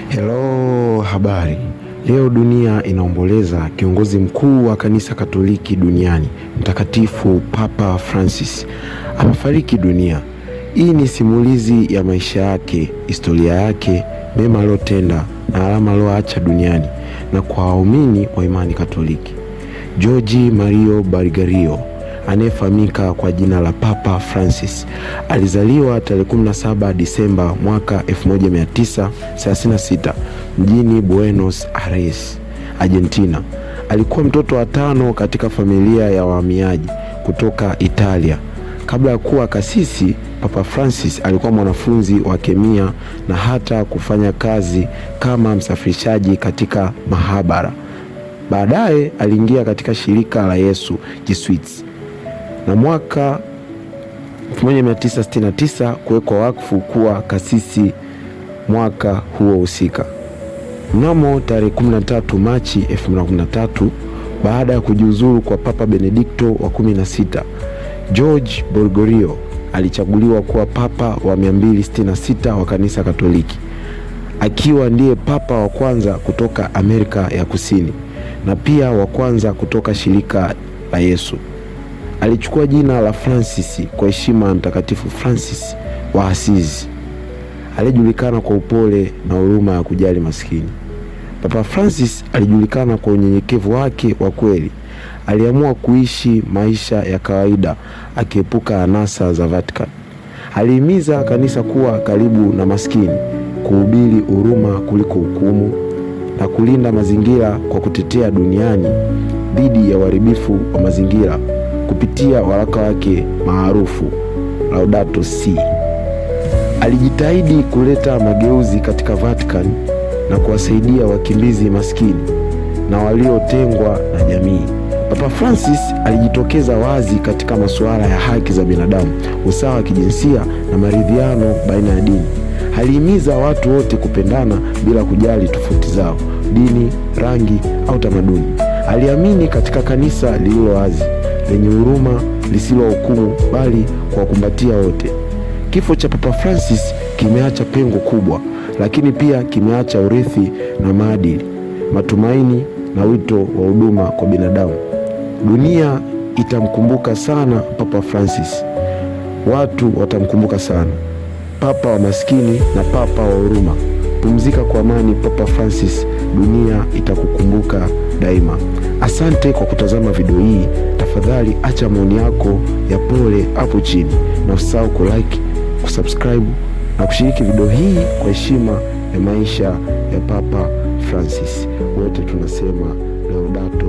Hello, habari. Leo dunia inaomboleza kiongozi mkuu wa kanisa Katoliki duniani, Mtakatifu Papa Francis. Amefariki dunia. Hii ni simulizi ya maisha yake, historia yake, mema aliyotenda na alama aliyoacha duniani na kwa waumini wa imani Katoliki. Jorge Mario Bergoglio, anayefahamika kwa jina la Papa Francis, alizaliwa tarehe 17 Disemba mwaka 1936 mjini Buenos Aires, Argentina. Alikuwa mtoto wa 5 katika familia ya wahamiaji kutoka Italia. Kabla ya kuwa kasisi, Papa Francis alikuwa mwanafunzi wa kemia na hata kufanya kazi kama msafirishaji katika mahabara. Baadaye aliingia katika shirika la Yesu Jesuits na mwaka 1969 kuwekwa wakfu kuwa kasisi mwaka huo husika. Mnamo tarehe 13 Machi 2013, baada ya kujiuzulu kwa Papa Benedikto wa 16, Jorge Bergoglio alichaguliwa kuwa papa wa 266 wa kanisa Katoliki, akiwa ndiye papa wa kwanza kutoka Amerika ya Kusini na pia wa kwanza kutoka shirika la Yesu. Alichukua jina la Francis kwa heshima ya Mtakatifu Francis wa Asizi, alijulikana kwa upole na huruma ya kujali maskini. Papa Francis alijulikana kwa unyenyekevu wake wa kweli. Aliamua kuishi maisha ya kawaida, akiepuka anasa za Vatican. Alihimiza kanisa kuwa karibu na maskini, kuhubiri huruma kuliko hukumu na kulinda mazingira kwa kutetea duniani dhidi ya uharibifu wa mazingira kupitia waraka wake maarufu Laudato Si. Alijitahidi kuleta mageuzi katika Vatican na kuwasaidia wakimbizi maskini na waliotengwa na jamii. Papa Francis alijitokeza wazi katika masuala ya haki za binadamu, usawa wa kijinsia na maridhiano baina ya dini. Alihimiza watu wote kupendana bila kujali tofauti zao, dini, rangi au tamaduni. Aliamini katika kanisa lililo wazi, lenye huruma, lisilohukumu bali kuwakumbatia wote. Kifo cha Papa Francis kimeacha pengo kubwa, lakini pia kimeacha urithi na maadili, matumaini na wito wa huduma kwa binadamu. Dunia itamkumbuka sana Papa Francis. Watu watamkumbuka sana, papa wa maskini na papa wa huruma. Pumzika kwa amani Papa Francis, dunia itakukumbuka daima. Asante kwa kutazama video hii. Tafadhali acha maoni yako ya pole hapo chini na usahau kulike, kusubscribe na kushiriki video hii kwa heshima ya maisha ya Papa Francis. Wote tunasema Laudato